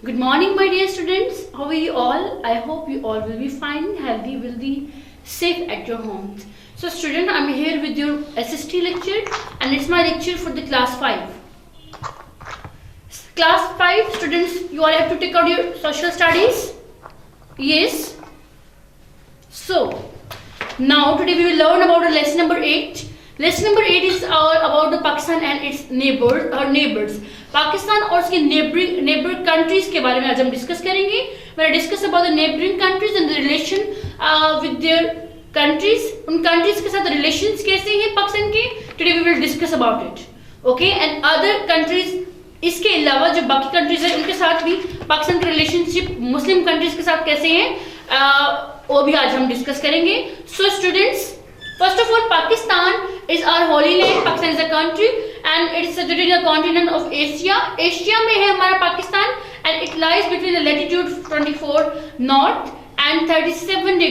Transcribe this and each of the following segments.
Good morning, my dear students. How are you all? I hope you all will be fine, healthy, wealthy, safe at your homes. So, student, I'm here with your SST lecture, and it's my lecture for the class 5. Class 5 students, you all have to take out your social studies. Yes. So, now today we will learn about the lesson number 8. Lesson number 8 is about the Pakistan and its neighbors. Pakistan और उसके neighbour countries के बारे में आज हम discuss करेंगे. मैं discuss about the neighbouring countries and the relation with their countries. उन कंट्रीज के साथ रिलेशंस कैसे हैं पाकिस्तान के. Today we will discuss about it. Okay, and other countries, इसके अलावा जो बाकी कंट्रीज है उनके साथ भी पाकिस्तान के रिलेशनशिप मुस्लिम कंट्रीज के साथ कैसे हैं वो भी आज हम डिस्कस करेंगे. So students, first of all, Pakistan is our holy land. Pakistan is a country and it is situated in the continent of Asia. Asia में है हमारा Pakistan and it lies between the latitude 24 north and 37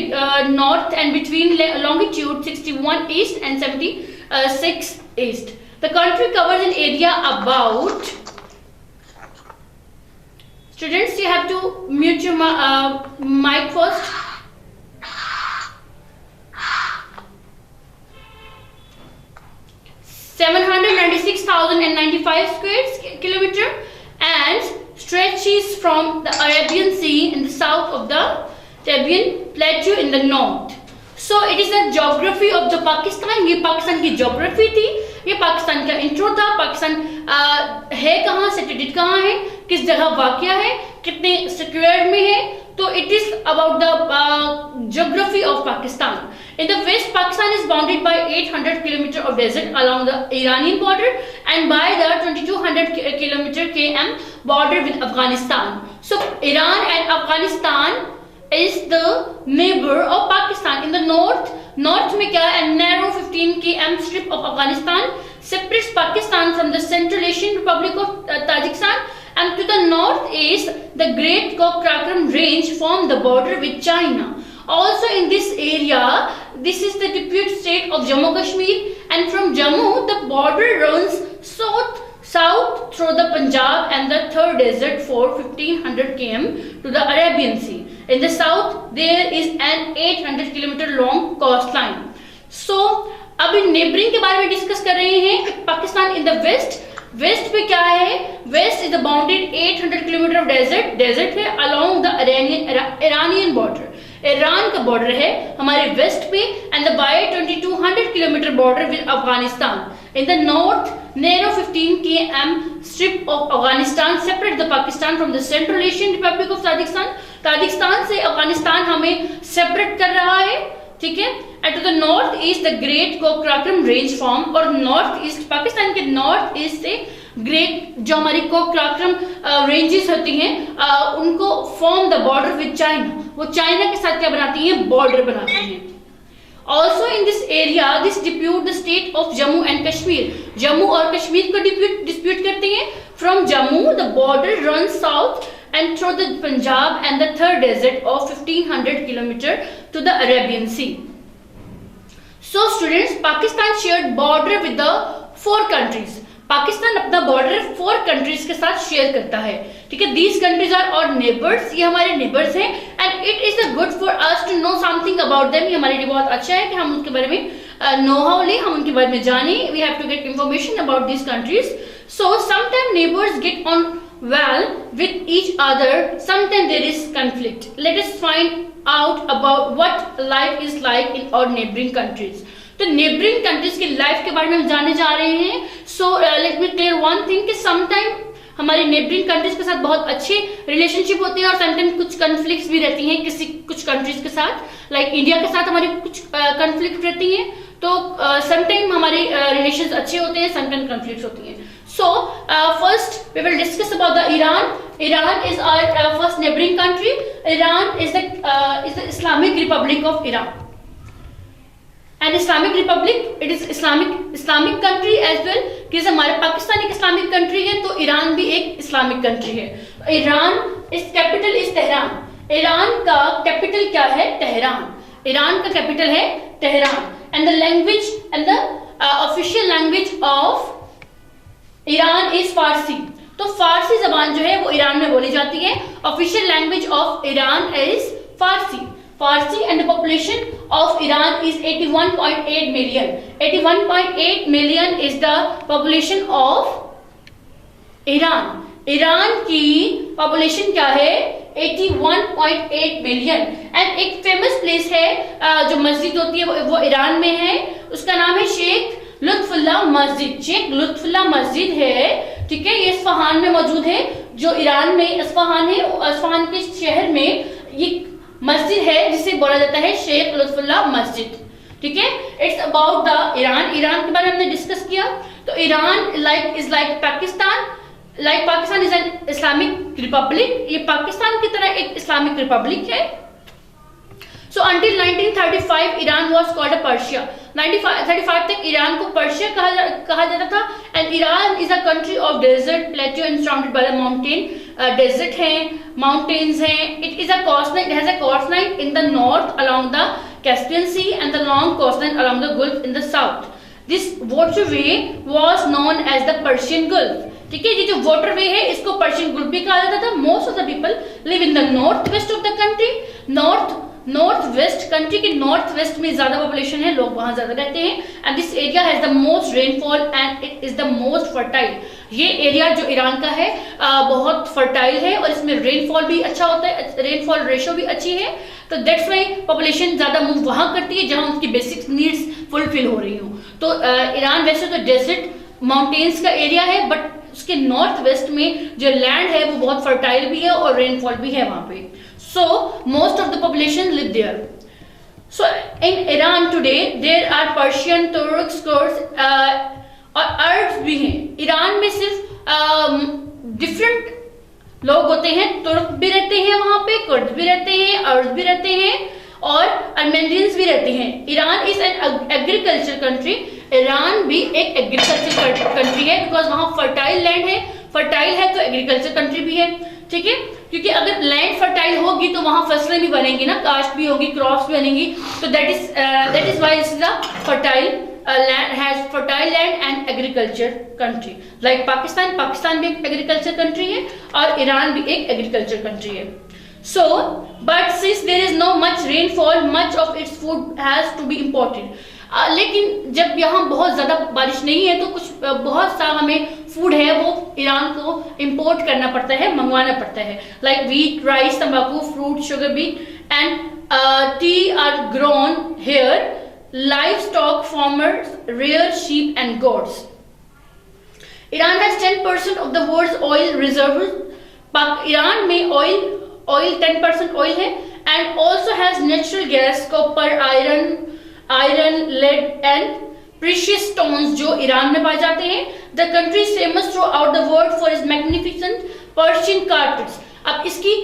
north and between longitude 61 east and 76 east. The country covers an area about. Students, you have to mute your mic first. 796,095 square kilometer and stretches from the Arabian Sea in the south of the Arabian Plateau in the north. So it is the geography of the Pakistan. ये पाकिस्तान की geography थी. ये पाकिस्तान का intro था. पाकिस्तान है कहाँ, situated कहाँ है, किस जगह वाक़या है, कितने square में है. So it is about the geography of Pakistan. In the west, Pakistan is bounded by 800 km of desert along the Iranian border and by the 2200 km border with Afghanistan. So Iran and Afghanistan is the neighbor of Pakistan. In the north में क्या है, a narrow 15 km strip of Afghanistan separates Pakistan from the Central Asian Republic of Tajikistan, and to the northeast the Great Karakoram range form the border with China. Also in this area, this is the deputed state of Jammu Kashmir, and from Jammu the border runs south through the Punjab and the Thar Desert for 1500 km to the Arabian Sea. In the south there is an 800 km long coastline. So अभी neighbouring के बारे में discuss कर रहे हैं. Pakistan in the waste पे क्या है, west is the bounded 800 kilometre of desert है along the Iranian border. Iran का बॉर्डर है हमारे वेस्ट पे and the by 2200 kilometre border with Afghanistan. In the north narrow 15 km strip of Afghanistan separate the Pakistan from the Central Asian Republic of Tajikistan. Tajikistan से अफगानिस्तान हमें separate कर रहा है, ठीक है. And to the north east the great Karakoram range form, और north east Pakistan के north east से ग्रेट जो हमारी कोकराकरम रेंजेस होती हैं उनको form the border with China. वो चाइना के साथ क्या बनाती हैं, बॉर्डर बनाती हैं. Also in this area, this dispute the state of Jammu and Kashmir. Jammu और कश्मीर को dispute करते हैं. From Jammu, the border runs south and through the Punjab and the Thar Desert of 1500 km to the Arabian Sea. So students, Pakistan shared border with the 4 countries. Pakistan अपना border 4 countries के साथ share करता है, ठीक है. These countries are our neighbours, ये हमारे neighbours हैं and it is good for us to know something about them. ये हमारे लिए बहुत अच्छा है कि हम उनके बारे में नो हाउ लें, हम उनके बारे में जानें. We have to get information about these countries. So sometime neighbours get on well with each other, sometimes there is conflict. Let us find out about what life is like in our neighboring countries. तो neighbouring countries की life के बारे में हम जानने जा रहे हैं. So let me clear one thing कि समटाइम हमारी नेबरिंग कंट्रीज के साथ बहुत अच्छे रिलेशनशिप होते हैं और समटाइम कुछ कन्फ्लिक्ट्स भी रहती हैं कुछ कंट्रीज के साथ. लाइक इंडिया के साथ हमारी कुछ कन्फ्लिक्ट रहती हैं, तो समटाइम हमारे रिलेशंस अच्छे होते हैं, समटाइम कन्फ्लिक्ट्स होती हैं. So first we will discuss about the Iran. Iran is our first neighboring country. Iran is the Islamic Republic of Iran. And Islamic Republic, it is Islamic country as well. कि हमारे पाकिस्तान एक Islamic country है तो Iran भी एक Islamic country है. Iran is capital is Tehran. Iran का capital क्या है, तेहरान. ईरान का कैपिटल है Tehran. And the language and the official language of Iran is Farsi. तो तो फारसी जबान जो है वो ईरान में बोली जाती है. Official language of Iran is Farsi. Farsi and the population of Iran is 81.8 million. 81.8 million is the population of Iran. Iran की पॉपुलेशन क्या है? 81.8 मिलियन. एंड एक फेमस प्लेस है जो मस्जिद होती है वो ईरान में है, उसका नाम है शेख लुत्फुल्ला मस्जिद. शेख लुत्फुल्ला मस्जिद है, ठीक है, ये इस्फहान में मौजूद है. जो ईरान में इस्फहान है, इस्फहान के शहर में ये मस्जिद है जिसे बोला जाता है शेख लुत्फुल्ला मस्जिद, ठीक है. It's about the Iran. Iran के बारे में हमने डिस्कस किया. तो Iran is like Pakistan. Pakistan is an Islamic republic. ये पाकिस्तान की तरह एक इस्लामिक रिपब्लिक है. So until 1935 Iran was called a Persia. 1935 तक ईरान को पर्शिया कहा जाता था. And Iran is a country of desert, plateau and surrounded by the mountain. Desert है, माउंटेन्स हैं. It is a coastline. It has a coastline in the north along the Caspian sea and the long coastline along the gulf in the south. This waterway was known as the Persian gulf. ठीक है, ये जो waterway है इसको Persian gulf भी कहा जाता था. Most of the people live in the north west of the country. North west country के नॉर्थ वेस्ट में ज्यादा पॉपुलेशन है, लोग वहां ज्यादा रहते हैं. And this area has the most rainfall and it is the most fertile. ये एरिया जो ईरान का है बहुत फर्टाइल है और इसमें रेनफॉल भी अच्छा होता है, रेनफॉल रेशो भी अच्छी है. तो दैट्स व्हाई पॉपुलेशन ज्यादा मूव वहां करती है जहां उनकी बेसिक नीड्स फुलफिल हो रही हो. तो ईरान वैसे तो डेजर्ट माउंटेन्स का एरिया है, बट उसके नॉर्थ वेस्ट में जो लैंड है वो बहुत फर्टाइल भी है और रेनफॉल भी है वहां पे. So most of the population live there. So in Iran today there are Persian, Turks, Kurds और अरब्स भी हैं. ईरान में सिर्फ डिफरेंट लोग होते हैं. तुर्क भी रहते हैं वहां पे, कुर्द भी रहते हैं, अरब्स भी रहते हैं और अर्मेनियंस भी रहते हैं. Iran is an agriculture country. Iran भी एक एग्रीकल्चर कंट्री है बिकॉज वहां फर्टाइल लैंड है. फर्टाइल है तो एग्रीकल्चर कंट्री भी है, ठीक है, क्योंकि अगर लैंड फर्टाइल होगी तो वहां फसलें भी बनेंगी ना, काश्त भी होगी, क्रॉप्स भी बनेंगी. तो that is why this is a fertile land, has fertile land and agriculture country. Like Pakistan भी एक एग्रीकल्चर कंट्री है और ईरान भी एक एग्रीकल्चर कंट्री है. So, but since there is no much rainfall, much of its food has to be imported. लेकिन जब यहाँ बहुत ज्यादा बारिश नहीं है तो कुछ बहुत सा हमें फूड है वो ईरान को इंपोर्ट करना पड़ता है, मंगवाना पड़ता है. लाइक वीट, राइस, तंबाकू, fruit, sugar beet and T R grown here. Live stock farmers rear sheep and goats. Iran has 10% of the world's oil reserves. Iran में ऑयल 10% ऑयल है and also has natural gas, copper, iron, lead and precious stones जो Iran में पाए जाते हैं. The country is famous throughout the world for its magnificent Persian carpets. अब इसकी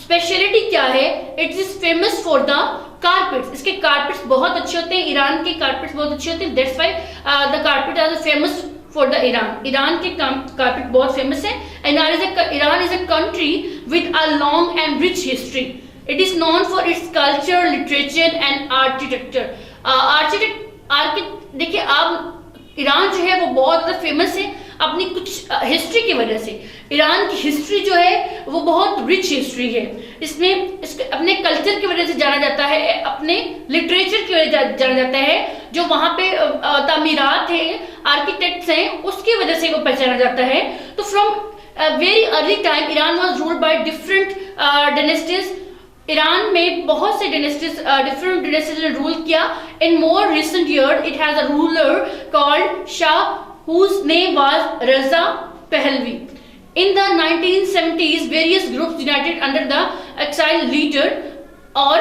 speciality क्या है? It is famous for the carpets. इसके कारपेट्स बहुत अच्छे होते हैं, ईरान के कारपेट्स बहुत अच्छे होते हैं. That's why the carpet are famous for the Iran के कारपेट बहुत फेमस है. Iran is a country with a long and rich history. It is known for its culture, literature and architecture. देखिए आप Iran जो है वो बहुत ज़्यादा फेमस है अपनी कुछ हिस्ट्री की वजह से. ईरान की हिस्ट्री जो है वो बहुत रिच हिस्ट्री है. इसमें अपने कल्चर की वजह से जाना जाता है, अपने लिटरेचर की वजह से जाना जाता है. जो वहाँ पे तामीरात है, आर्किटेक्ट्स हैं, उसकी वजह से वो पहचाना जाता है. तो from very early time Iran was ruled by different dynasties. Iran में बहुत से डायनेस्टीज, डिफरेंट डायनेस्टीज ने रूल किया. In more recent year it has a ruler called Shah whose name was Raza Pahlavi. In the 1970s, various groups united under the exiled leader, or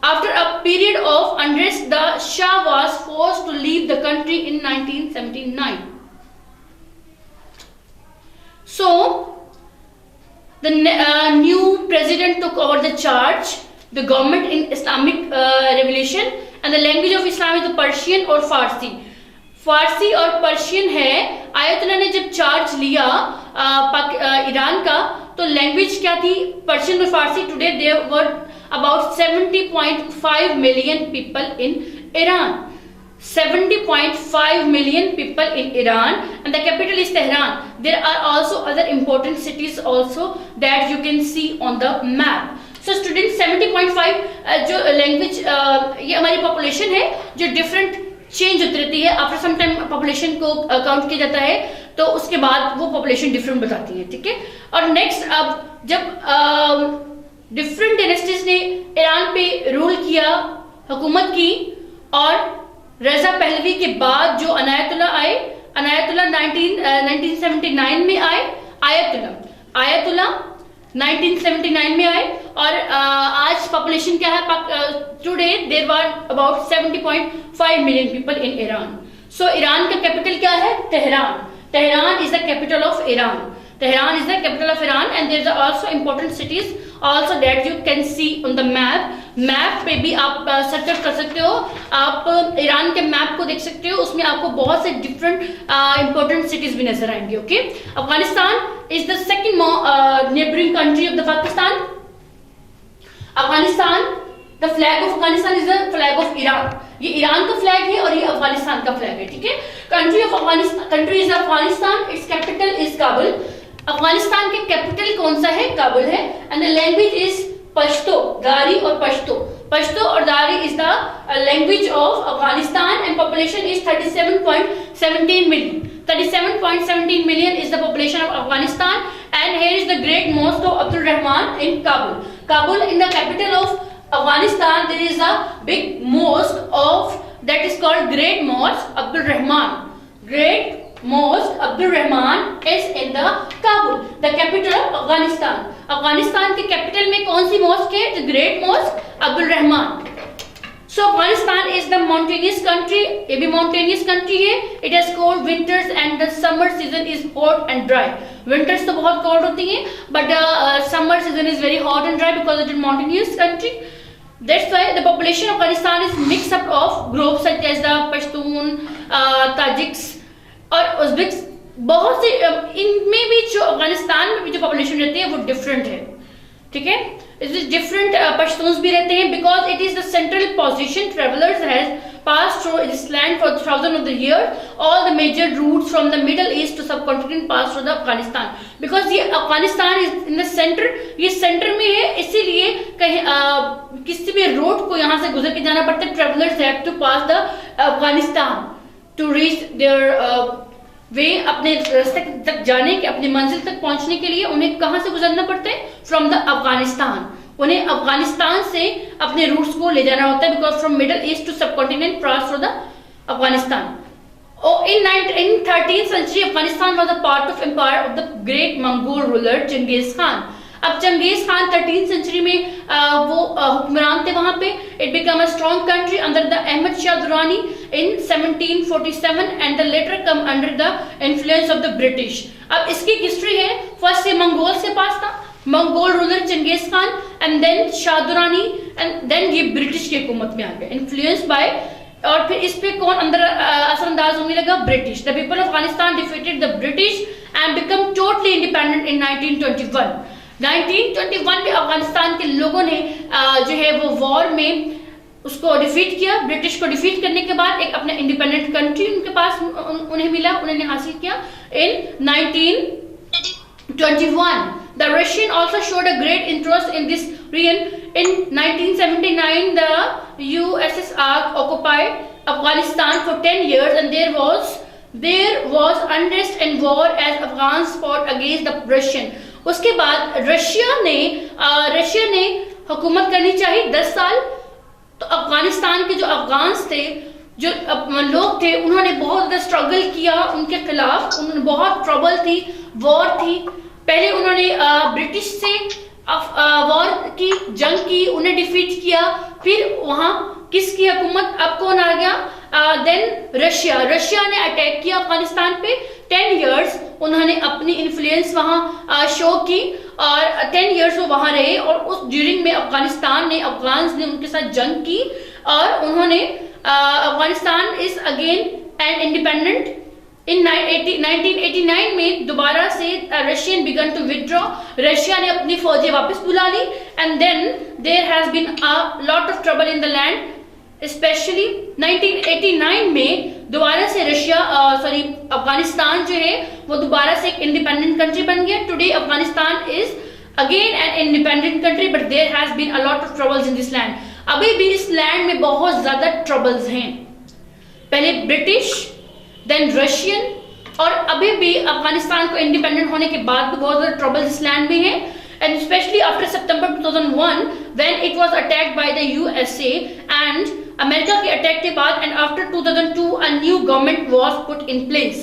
after a period of unrest, the Shah was forced to leave the country in 1979. So, the new president took over the charge. The government in Islamic revolution, and the language of Islam is the Persian or Farsi. फारसी और Persian है. Ayatollah ने जब charge लिया Iran का तो language क्या थी? Persian और Farsi. Today there were about 70.5 million people in Iran. 70.5 million people in Iran, and the capital is Tehran. There are also other important cities also that you can see on the map. So students, 70.5 जो language ये हमारी population है जो different change होती रहती है, after some time population को count किया जाता है तो उसके बाद वो पॉपुलेशन डिफरेंट बताती है, ठीक है। और नेक्स्ट, अब जब डिफरेंट डायनेस्टीज ने ईरान पे रूल किया, हुकूमत की, और रजा पहलवी के बाद जो अनायतुल्लाह आए, अनायतुल्लाह 1979 में आए, आयतुल्लाह 1979 में आए, और आज पॉपुलेशन क्या है, today there were about 70.5 million people in Iran. So Iran का कैपिटल क्या है, Tehran. Tehran is the capital of Iran. Tehran is the capital of Iran, and there are also important cities also that you can see on the map. Map पे भी आप search कर सकते हो, आप ईरान के मैप को देख सकते हो, उसमें आपको बहुत से डिफरेंट इंपॉर्टेंट सिटीज भी नजर आएंगे, okay. Afghanistan is the second neighbouring country of the Pakistan. Afghanistan, the flag of Afghanistan is the flag of Iran. ये ईरान का फ्लैग है और ये अफगानिस्तान का फ्लैग है, ठीक है। Country of Afghanistan, country is Afghanistan, it's capital is Kabul. Afghanistan के कैपिटल कौन सा है, काबुल है। And the language is Pashto, दारी और पश्तो। पश्तो और दारी is the language of Afghanistan, and population is 37.17 million. 37.17 million is the population of Afghanistan, and here is the great mosque of Abdul Rahman in Kabul. Kabul, in the capital of Afghanistan, there is a big mosque of that is called Great Mosque Abdul Rahman. Great Mosque Abdul Rahman is in the Kabul, the capital of Afghanistan. Afghanistan के capital में कौन सी mosque है, the great mosque Abdul Rahman. So Afghanistan is the mountainous country, ये भी mountainous country है। It has cold winters and the summer season is hot and dry. Winters तो बहुत cold होती हैं, but the summer season is very hot and dry because it is mountainous country. That's why the population of Afghanistan is mixed up of groups such as the Pashtun, Tajiks और Uzbeks. बहुत से इनमें भी जो अफगानिस्तान में भी जो population रहती है वो डिफरेंट है, ठीक है। इसमें डिफरेंट पश्तून्स भी रहते हैं because it is the central position travellers has pass through this land for thousand of the year. All the major routes from the middle east to subcontinent pass through the Afghanistan. Because ये Afghanistan is in the centre, ये centre में है, इसीलिए कहीं किसी भी road को यहाँ से गुजर के जाना पड़ता है। Travellers have to pass the Afghanistan to reach their way. अपने रास्ते तक जाने के, अपनी मंजिल तक पहुंचने के लिए उन्हें कहां से गुजरना पड़ता है, फ्रॉम द अफगानिस्तान। उन्हें अफगानिस्तान से अपने रूट्स को ले जाना होता है because from middle east to subcontinent pass through the Afghanistan. In 13th century Afghanistan was a part of empire of the great Mongol ruler Genghis Khan। अब चंगेज खान 13th सेंचुरी में वो हुक्मरान थे वहां पे। It became a strong country under the Ahmad Shah Durrani in 1747 and the later come under the influence of the British. अब इसकी history है, फर्स्ट ये मंगोल से पास था, Mongol ruler Genghis Khan, and then Shah Durrani, and then ये ब्रिटिश की हुकूमत में आ गया, इन्फ्लुएंस बाय। और फिर इस पे कौन अंदर असरअंदाज होने लगा, British. The people of Afghanistan defeated the British and become totally independent in 1921। 1921 में अफगानिस्तान के लोगों ने जो है वो वॉर में उसको डिफीट किया। ब्रिटिश को डिफीट करने के बाद एक अपना इंडिपेंडेंट कंट्री उनके पास उन्हें मिला, उन्होंने हासिल किया इन 1921। The Russian also showed a great interest in this region. In 1979, the USSR occupied Afghanistan for 10 years, and there was unrest and war as Afghans fought against the Russian. उसके बाद Russia ने हुकूमत करनी चाहिए 10 साल। तो अफगानिस्तान के जो अफगान्स थे, जो लोग थे, उन्होंने बहुत ज़्यादा स्ट्रगल किया उनके खिलाफ। उन्होंने बहुत ट्रबल थी, वॉर थी। पहले उन्होंने ब्रिटिश से वॉर की, जंग की, उन्हें डिफीट किया। फिर वहाँ किसकी हुकूमत, अब कौन आ गया, देन रशिया ने अटैक किया अफगानिस्तान पे। 10 इयर्स उन्होंने अपनी इन्फ्लुएंस वहाँ शो की और 10 इयर्स वो वहाँ रहे। और उस ड्यूरिंग में अफगान्स ने उनके साथ जंग की और उन्होंने Afghanistan is again an independent. In 1989 में दोबारा से Russian began to withdraw. Russia ने अपनी फौजें वापस बुला ली, and then there has been a lot of trouble in the land specially 1989 में दोबारा से अफगानिस्तान जो है वो दोबारा से एक इंडिपेंडेंट कंट्री बन गया. Today Afghanistan is again an independent country, but there has been a lot of troubles in this land. अभी भी इस लैंड में बहुत ज्यादा ट्रबल्स हैं. पहले ब्रिटिश, देन रशियन, और अभी भी अफगानिस्तान को इंडिपेंडेंट होने के बाद भी बहुत ज्यादा ट्रबल्स इस लैंड में हैं. And especially after September 2001 when it was attacked by the USA and America के अटैक के बाद, and after 2002 a new government was put in place.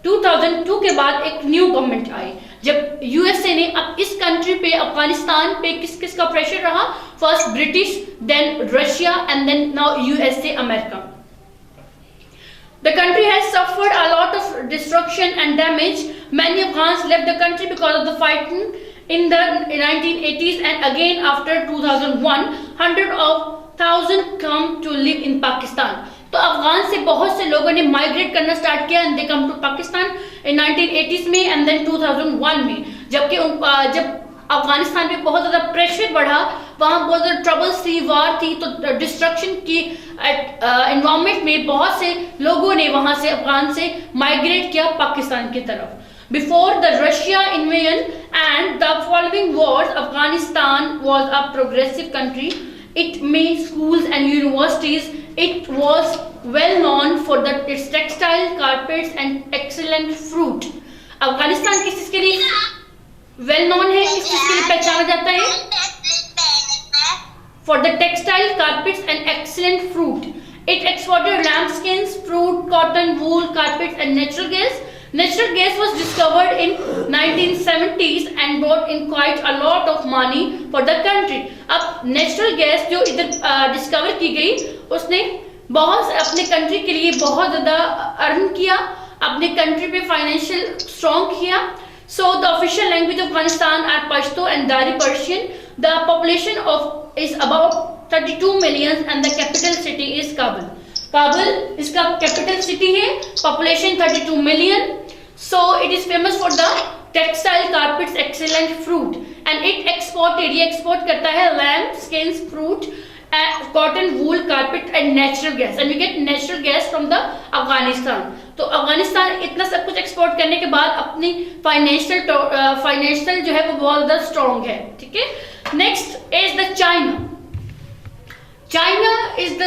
2002 के बाद एक न्यू गवर्नमेंट आई जब यूएसए ने अब इस कंट्री पे, अफगानिस्तान पे किस किस का प्रेशर रहा? First British, then Russia and then now USA, America. The country has suffered a lot of destruction and damage. Many Afghans left the country because of the fighting in the 1980s, and again after 2001 hundred of thousand come to live in Pakistan. तो अफगान से बहुत से लोगों ने migrate करना start किया and they come to Pakistan in 1980s में and then 2001 में. जबकि जब अफगानिस्तान पे बहुत ज्यादा प्रेशर बढ़ा, वहां बहुत ज्यादा ट्रबल्स थी, वार थी, तो डिस्ट्रक्शन की एनवायरमेंट में बहुत से लोगों ने वहां से अफगान से माइग्रेट किया पाकिस्तान की तरफ. Before the Russia invasion and the following wars, Afghanistan was a progressive country. It made schools and universities. It was well known for its textile, carpets and excellent fruit. Afghanistan किस चीज के लिए वेल नोन है, किस चीज के लिए पहचाना जाता है? For the textile, carpets and excellent fruit. It exported lambskins, fruit, cotton, wool, carpets and natural gas. Natural gas was discovered in 1970s and brought in quite a lot of money for the country. अब natural gas जो इधर discover की गई, उसने बहुत अपने country के लिए बहुत ज़्यादा अर्न किया, अपने कंट्री पे फाइनेंशियल स्ट्रॉन्ग किया. So the official language of Afghanistan are Pashto and Dari Persian. The population is about 32 million and the capital city is Kabul. Kabul इसका कैपिटल सिटी है, population 32 million. So it is famous for the textile, carpets, excellent fruit, and it exported, ये export करता है lamb skins, fruit, cotton, wool, carpet and natural gas, and we get natural gas from the Afghanistan. तो अफगानिस्तान इतना सब कुछ export करने के बाद अपनी फाइनेंशियल जो है वो बहुत ज्यादा स्ट्रॉन्ग है. ठीक है. Next is the China. China is the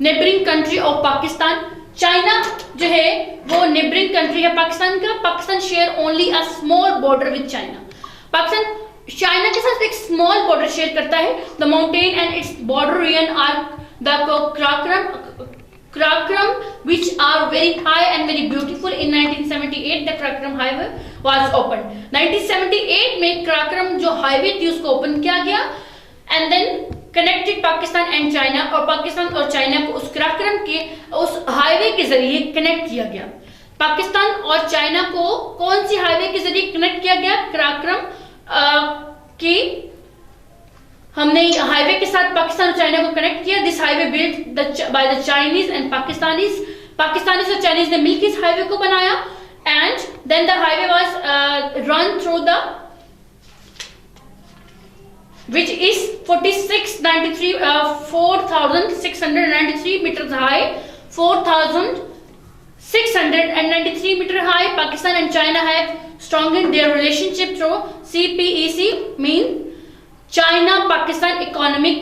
neighbouring country of Pakistan. China जो है वो नेबरिंग कंट्री है पाकिस्तान का. Pakistan share only a small border with China. Pakistan China के साथ एक स्मॉल बॉर्डर शेयर करता है. The mountain and its border region are the Karakoram, which are very high and very beautiful. In 1978 the Karakoram highway was opened. 1978 में Karakoram जो highway थी उसको open किया गया and then connected Pakistan and China, और पाकिस्तान और चाइना को उस कराकोरम के उस हाईवे के जरिए कनेक्ट किया गया. पाकिस्तान और चाइना को कौन सी हाईवे के जरिए कनेक्ट किया गया? कराकोरम की हमने हाईवे के साथ पाकिस्तान और चाइना को कनेक्ट किया. This highway built by the Chinese and Pakistanis और चाइनीज ने मिलकर इस हाईवे को बनाया, and then the highway was run through the which is 4,693 meters high, 4,693 meter high. Pakistan and China have strengthened their relationship through CPEC, mean China Pakistan Economic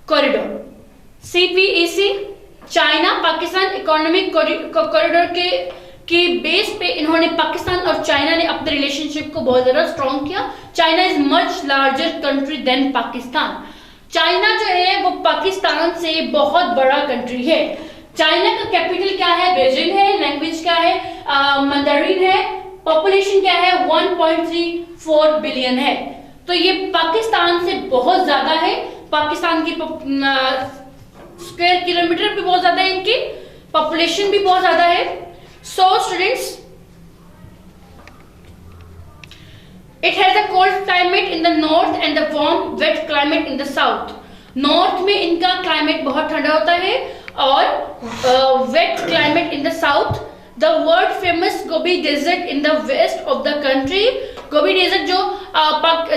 Corridor. CPEC China Pakistan economic corridor के base पे इन्होंने पाकिस्तान और China ने अपने relationship को बहुत ज्यादा strong किया. China is much larger country than Pakistan. China जो है वो पाकिस्तान से बहुत बड़ा कंट्री है. चाइना का कैपिटल क्या है? बीजिंग है. लैंग्वेज क्या है? मंdarin है. पॉपुलेशन क्या है? 1.34 बिलियन है. तो ये पाकिस्तान से बहुत ज्यादा है. पाकिस्तान की स्क्वायर किलोमीटर भी बहुत ज्यादा है, इनकी पॉपुलेशन भी बहुत ज्यादा है. So students, it has a cold climate in the north and the warm wet climate in the south. North में इनका क्लाइमेट बहुत ठंडा होता है और wet climate in the south. The world famous Gobi Desert in the west of the country. Gobi desert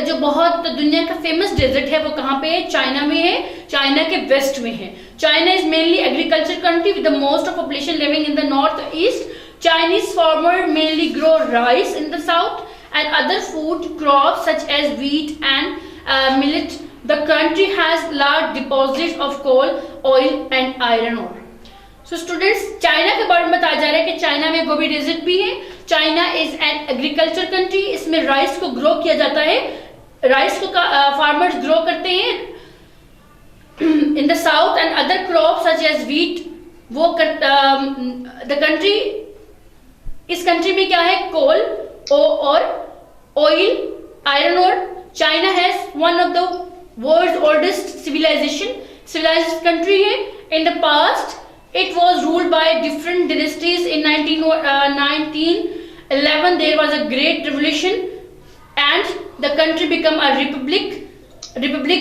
जो बहुत दुनिया का फेमस डेजर्ट है वो कहाँ पे है? चाइना में है, चाइना के वेस्ट में है. China is mainly agriculture country with the most of population living in the northeast. Chinese farmers mainly grow rice in the south and other food crops such as wheat and millet. The country has large deposits of coal, oil and iron ore. So students, China के बारे में बताया जा रहा है कि China में गोबी desert भी है. China is an agriculture country. इसमें राइस को ग्रो किया जाता है. राइस को फार्मर्स ग्रो करते हैं in the south and other crop such as wheat. वो द कंट्री, इस कंट्री में क्या है, कोल और oil, iron ore. China has one of the world's oldest civilised country है. In the past it was ruled by different dynasties. In 1911 there was a great revolution and the country became a republic.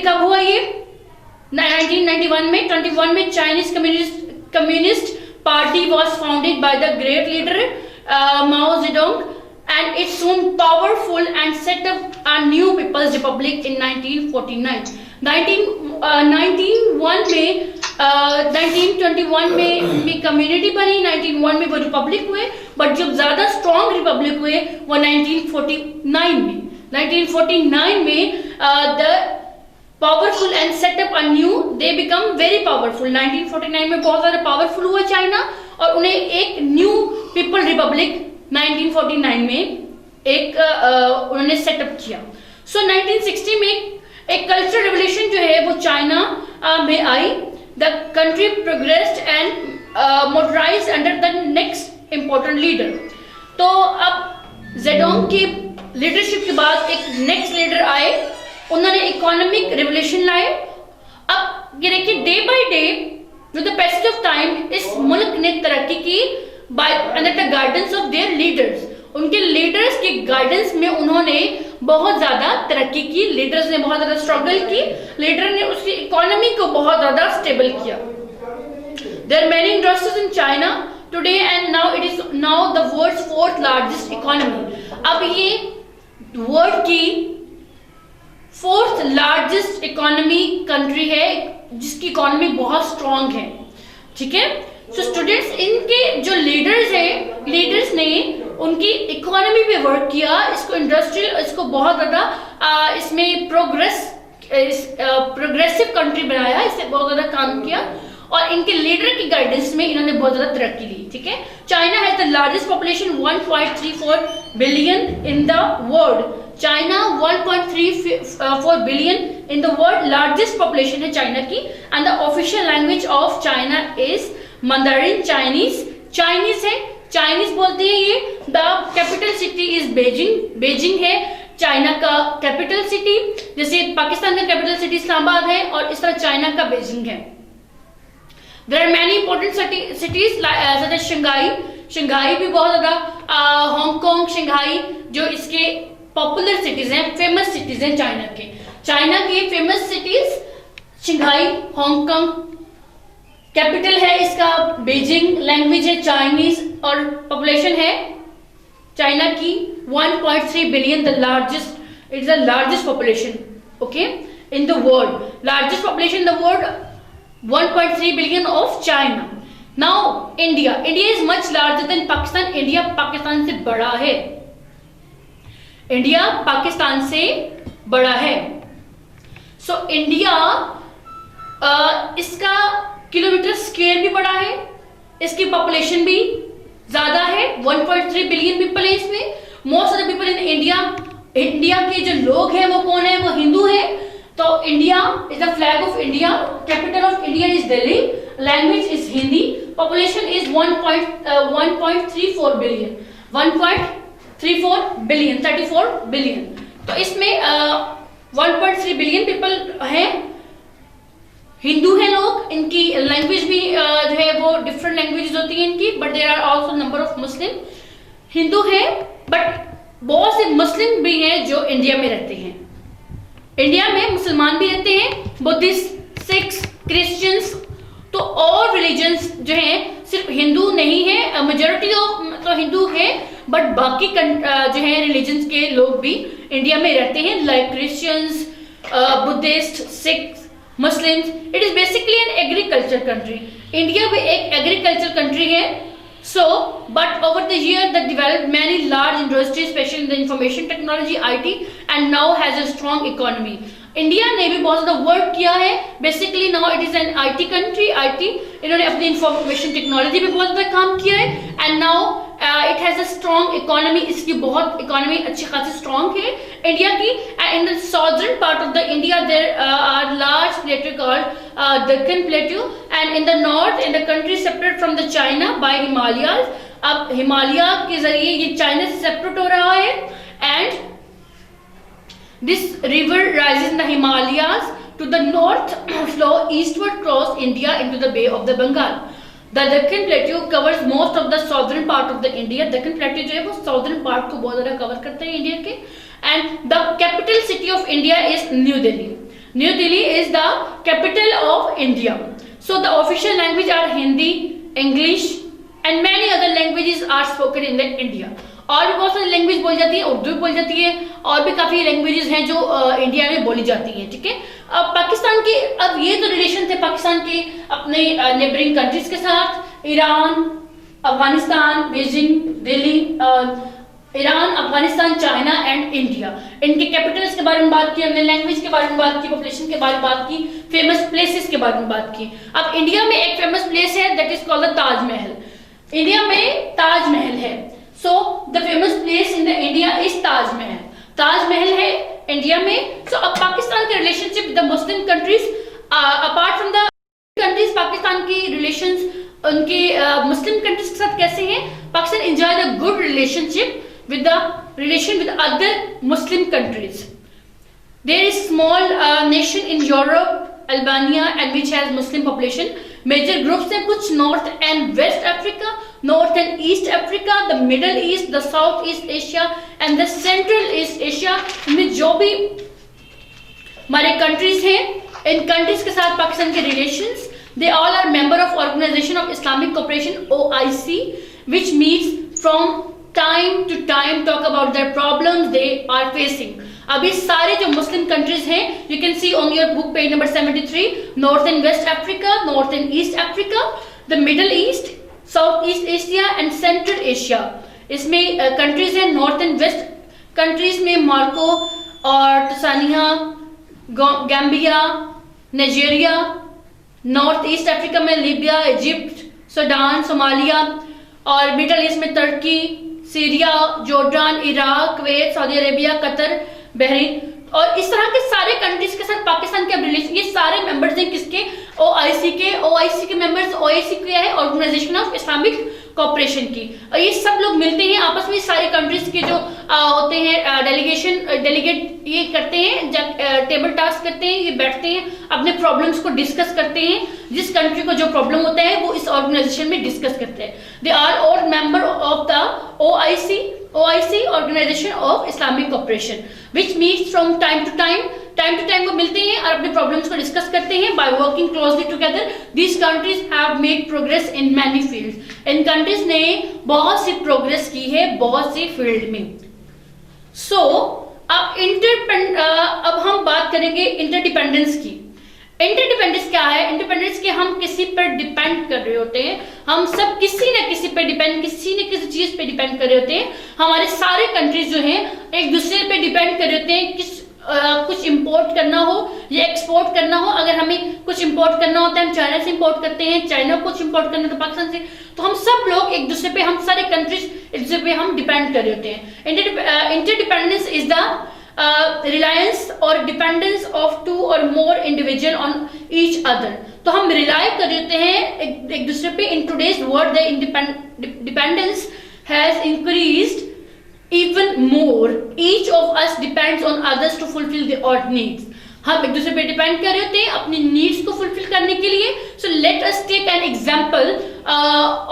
कब हुआ ये? 1991 में. 21 में Chinese Communist Party was founded by the great leader Mao Zedong and it soon powerful and set up a new People's Republic in 1949. 1921 में community बनी. 1901 में वो Republic हुए. बट जब ज्यादा स्ट्रॉन्ग रिपब्लिक हुए वो 1949 में. 1949 में the powerful and setup a new, they become very powerful. 1949 में बहुत ज्यादा पावरफुल हुआ चाइना और उन्हें एक न्यू पीपल रिपब्लिक 1949 में एक उन्होंने सेटअप किया. सो 1960 में एक कल्चरल रिवोल्यूशन जो है वो चाइना में आई. The country progressed and modernised under the next important leader. तो अब जेडोंग की लीडरशिप के बाद एक नेक्स्ट लीडर आए. उन्होंने इकोनॉमिक रिवोल्यूशन लाए. अब ये देखिए, day by day with the passage of time इस मुल्क ने तरक्की की by under the guidance of their leaders. उनके लीडर्स की गाइडेंस में उन्होंने बहुत ज्यादा तरक्की की. लीडर्स ने बहुत ज्यादा स्ट्रगल की. लीडर ने उसकी इकोनॉमी को बहुत ज्यादा स्टेबल किया. There are many industries in China today and now it is now the world's fourth largest economy. अब ये वर्ल्ड की फोर्थ लार्जेस्ट इकोनॉमी कंट्री है जिसकी इकोनॉमी बहुत स्ट्रॉन्ग है. ठीक है. सो स्टूडेंट्स, इनके जो लीडर्स हैं, लीडर्स ने उनकी इकोनॉमी पे वर्क किया. इसको इंडस्ट्रियल, इसको बहुत ज्यादा इसमें प्रोग्रेसिव कंट्री बनाया. इससे बहुत ज्यादा काम किया और इनके लीडर की गाइडेंस में इन्होंने बहुत ज्यादा तरक्की ली. ठीक है. China has the largest population 1.34 billion in the world. China 1.34 billion in the world largest population है चाइना की. And the official language of China is Mandarin Chinese. Chinese है, चाइनीज बोलते हैं ये. The capital city is Beijing. Beijing है China का capital city. जैसे पाकिस्तान का कैपिटल सिटी इस्लामाबाद है और इस तरह चाइना का बेजिंग है. There are many important cities such as Shanghai. Shanghai भी बहुत ज्यादा, हांगकांग, शंघाई जो इसके पॉपुलर सिटीज हैं, फेमस सिटीज हैं चाइना के. चाइना के famous cities Shanghai, Hong Kong. Capital है इसका बीजिंग. लैंग्वेज है चाइनीज और पॉपुलेशन है चाइना की 1.3 billion. The largest, it is the largest population okay in the world. Largest population in the world 1.3 billion of China. Now India. India is much larger than Pakistan. India Pakistan से बड़ा है. India Pakistan से बड़ा है. So India इसका kilometre square भी बड़ा है. इसकी पॉपुलेशन भी ज्यादा है. 1.3 बिलियन पीपल है इसमें. Most of the people in India, India के जो लोग हैं वो कौन है? वो हिंदू है. तो India is the flag of India. Capital of India is Delhi. Language is Hindi. Population is 1.34 billion. 1.34 billion, 34 billion. तो इसमें 1.3 बिलियन पीपल हैं. हिंदू हैं लोग. इनकी लैंग्वेज भी जो है वो डिफरेंट लैंग्वेजेस होती हैं इनकी. But there are also number of Muslim. Hindu हैं बट बहुत से मुस्लिम भी हैं जो इंडिया में रहते हैं. इंडिया में मुसलमान भी रहते हैं, बुद्धिस्ट, सिख्स, क्रिश्चियंस. तो और रिलीजन्स जो हैं, सिर्फ हिंदू नहीं है. मेजोरिटी तो हिंदू है बट बाकी जो है रिलीजन्स के लोग भी इंडिया में रहते हैं. Like Christians, Buddhist, Sikhs Muslims. It is basically an agriculture country. India भी एक agriculture country है. So, but over the year that developed many large industries, especially in the information technology, IT, and now has a strong economy. India ने भी बहुत ज़्यादा work किया है. Basically now it is an IT country. IT इन्होंने अपनी information technology पे बहुत ज़्यादा काम किया है. And now it has a strong economy. इसकी बहुत इकोनॉमी अच्छी खासी स्ट्रॉन्ग है इंडिया की. In the southern part of the India there are large plateau called Deccan plateau. And in the north in the country separate from the China by Himalayas. अब हिमालय के जरिए ये चाइना से सेपरेट हो रहा है. And this river rises in the Himalayas to the north, flow eastward across India into the Bay of the Bengal. The Deccan Plateau covers most of the southern part of the India. Deccan Plateau जो है वो southern part को बहुत ज़्यादा cover करता है India के. And the capital city of India is New Delhi. New Delhi is the capital of India. So the official language are Hindi, English, and many other languages are spoken in the India. और भी बहुत सारी language बोली जाती है. उर्दू भी बोली जाती है और भी काफ़ी लैंग्वेजेस हैं जो इंडिया में बोली जाती हैं. ठीक है. अब पाकिस्तान के अब ये तो रिलेशन थे पाकिस्तान के अपने नेबरिंग कंट्रीज के साथ. Iran, Afghanistan, Beijing, Delhi, Iran, Afghanistan, China and India. इनके कैपिटल्स के बारे में बात की हमने, लैंग्वेज के बारे में बात की, पॉपुलेशन के बारे में बात की, फेमस प्लेसेस के बारे में बात की. अब इंडिया में एक फेमस प्लेस है that is called the Taj Mahal. India में ताजमहल है. So the famous place in the India is Taj Mahal. Taj Mahal है इंडिया में. So अब पाकिस्तान के relationship with the Muslim countries, apart from the countries, Pakistan की relations उनके Muslim countries के साथ कैसे हैं? Pakistan enjoy the good relationship with the relation with other Muslim countries. There is small nation in Europe, Albania, and which has Muslim population. Major groups हैं कुछ North and West Africa, North and East Africa, the Middle East, the South East Asia and the Central East Asia. इनमें जो भी हमारे countries हैं, इन countries के साथ पाकिस्तान के relations, they all are member of Organization of Islamic Cooperation (OIC), which meets from time to time talk about their problems they are facing. अभी सारे जो मुस्लिम कंट्रीज हैं, you can see on your book page number 73, north and west Africa, north and east Africa, the middle east, south east Asia and central Asia. इसमें countries हैं north and west countries में Morocco और Tanzania, Gambia, Nigeria. North east Africa में Libya, Egypt, Sudan, Somalia. और middle east में Turkey, Syria, Jordan, Iraq, Kuwait, Saudi Arabia, Qatar, Bahrain. और इस तरह के सारे कंट्रीज के साथ पाकिस्तान के रिलेशन, ये सारे मेंबर्स हैं किसके? ओआईसी के. ओआईसी के मेंबर्स, ओआईसी क्या है? ऑर्गेनाइजेशन ऑफ इस्लामिक कॉपरेशन की. और ये सब लोग मिलते हैं आपस में, सारे कंट्रीज के जो होते हैं डेलीगेट ये करते हैं, जब टेबल टास्क करते हैं, ये बैठते हैं अपने प्रॉब्लम्स को डिस्कस करते हैं. जिस कंट्री को जो प्रॉब्लम होता है वो इस ऑर्गेनाइजेशन में डिस्कस करते हैं. They are all member of the OIC, organisation of Islamic cooperation, which meets from time to time वो मिलते हैं और अपने प्रॉब्लम्स को डिस्कस करते हैं. By working closely together these countries have made progress in many fields. In countries ने बहुत सी प्रोग्रेस की है बहुत सी फील्ड में. सो अब हम बात करेंगे इंटरडिपेंडेंस की. इंटरडिपेंडेंस क्या है? इंडिपेंडेंस के हम किसी पर डिपेंड कर रहे होते हैं. हम सब किसी न किसी पे डिपेंड, किसी न किसी चीज पे डिपेंड कर रहे होते हैं. हमारे सारे कंट्रीज जो हैं एक दूसरे पे डिपेंड कर रहे होते हैं. कुछ इंपोर्ट करना हो या एक्सपोर्ट करना हो, अगर हमें कुछ इंपोर्ट करना होता है हम चाइना से इंपोर्ट करते हैं, चाइना कुछ इंपोर्ट करना तो पाकिस्तान से. तो हम सब लोग एक दूसरे पे, हम सारे कंट्रीज एक दूसरे पे हम डिपेंड कर रहे होते हैं. इंटरडिपेंडेंस इज द रिलायंस और डिपेंडेंस ऑफ टू और more individual on each other. तो हम रिलाय कर रहे होते हैं एक दूसरे पे. In today's world the dependence has increased even more. Each of us depends on others to fulfill their needs. हम एक दूसरे पे डिपेंड कर रहे होते हैं अपनी नीड्स को फुलफिल करने के लिए. So let us take an example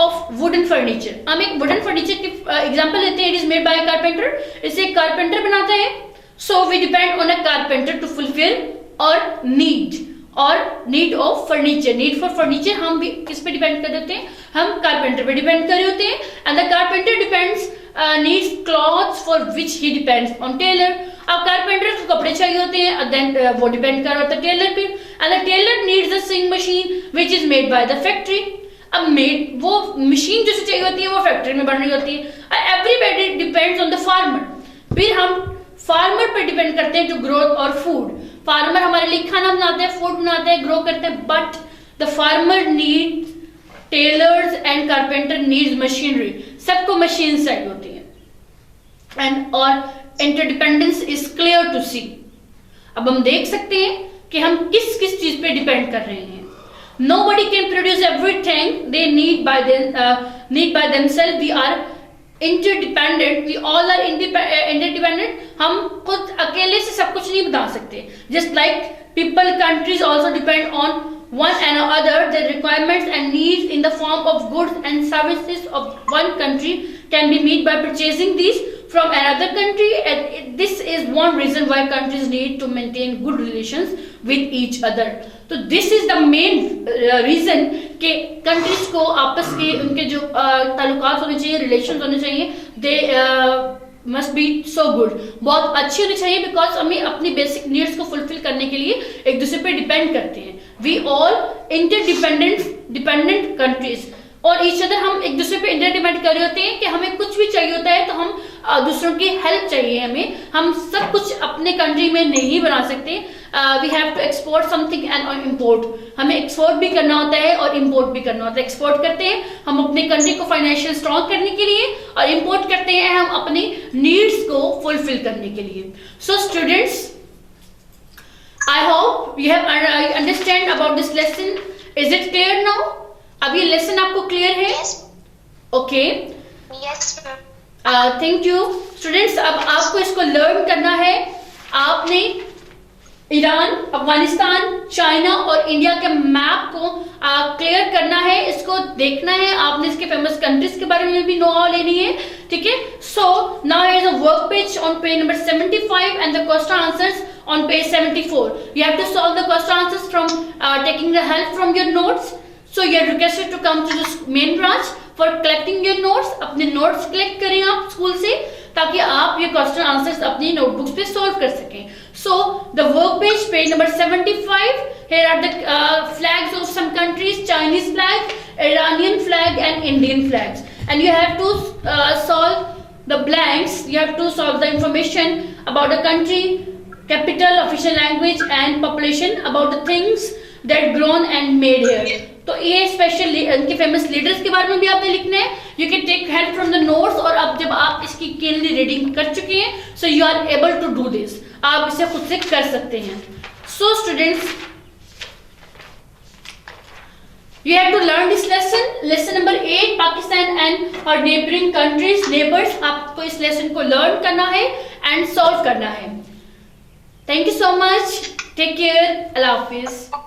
of wooden furniture. हम एक वुडन फर्नीचर की एग्जांपल लेते हैं. It is made by a carpenter. इसे कारपेंटर बनाता है. So we depend on a carpenter to fulfil our need of furniture. Need for furniture हम भी किस पे डिपेंड कर देते हैं? हम कारपेंटर पे डिपेंड कर रहे होते हैं. And the carpenter depends needs clothes for which he depends on tailor. अब कारपेंटर को कपड़े चाहिए होते हैं, देन वो डिपेंड कर रहा होता है टेलर पे. and the tailor needs the sewing machine which is made by the factory. अब मेड वो मशीन जो चाहिए होती है वो फैक्ट्री में बन रही होती है। Everybody depends on the farmer. फिर हम फार्मर पे डिपेंड करते हैं टू ग्रो और फूड। फार्मर हमारे लिए खाना बनाते हैं, फूड बनाते हैं, ग्रो करते हैं, but the farmer need tailors and carpenter needs machinery. सबको मशीन चाहिए होती है एंड और interdependence is clear to see. अब हम देख सकते हैं कि हम किस किस चीज पे डिपेंड कर रहे हैं। Nobody can produce everything they need by themselves. We are interdependent. We all are interdependent. हम खुद अकेले से सब कुछ नहीं बना सकते. Just like people, countries also depend on one another. Their requirements and needs in the form of goods and services of one country can be met by purchasing these from another country, and this is one reason why countries need to maintain good relations with each other. तो this is the main reason कि countries को आपस के उनके जो ताल्लुकात होने चाहिए, relations होने चाहिए, they must be so good, बहुत अच्छी होनी चाहिए, because हमें अपनी basic needs को fulfill करने के लिए एक दूसरे पे depend करते हैं। We all interdependent countries और ईच अदर हम एक दूसरे पे इंटरडिपेंड कर रहे होते हैं कि हमें कुछ भी चाहिए होता है तो हम दूसरों की हेल्प चाहिए हमें। हम सब कुछ अपने कंट्री में नहीं बना सकते। We have to export something and import. हमें एक्सपोर्ट भी करना होता है और इम्पोर्ट भी करना होता है। एक्सपोर्ट करते हैं हम अपने कंट्री को फाइनेंशियल स्ट्रॉन्ग करने के लिए और इम्पोर्ट करते हैं हम अपनी नीड्स को फुलफिल करने के लिए। So students, I hope you have understand about this lesson. Is it clear now? अब ये लेसन आपको क्लियर है? Okay, thank you students. अब आपको इसको लर्न करना है। आपने ईरान, अफगानिस्तान, चाइना और इंडिया के मैप को क्लियर करना है, इसको देखना है। आपने इसके फेमस कंट्रीज के बारे में भी नो लेनी है, ठीक है? So now is a work page on page number 75 and the question answers on page 74. You have to solve the question answers from taking the help from your notes. So you are requested to come to this main branch for collecting your notes. अपने notes collect करें आप school से ताकि आप ये question answers अपनी notebooks पे solve कर सकें. So the work page number 75. Here are the flags of some countries: Chinese flag, Iranian flag, and Indian flags. And you have to solve the blanks. You have to solve the information about the country, capital, official language and population, about the things that grown and made here. तो ये special इनके famous leaders के बारे में भी आपने लिखना है। You can take help from the notes और अब जब आप इसकी क्लीनली रीडिंग कर चुके हैं, so you are able to do this. आप इसे खुद से कर सकते हैं। So students, you have to learn this lesson number 8, Pakistan and और नेबरिंग कंट्रीज, नेबर्स। आपको इस लेसन को लर्न करना है एंड सॉल्व करना है। Thank you so much, take care, अल्लाह हाफिज।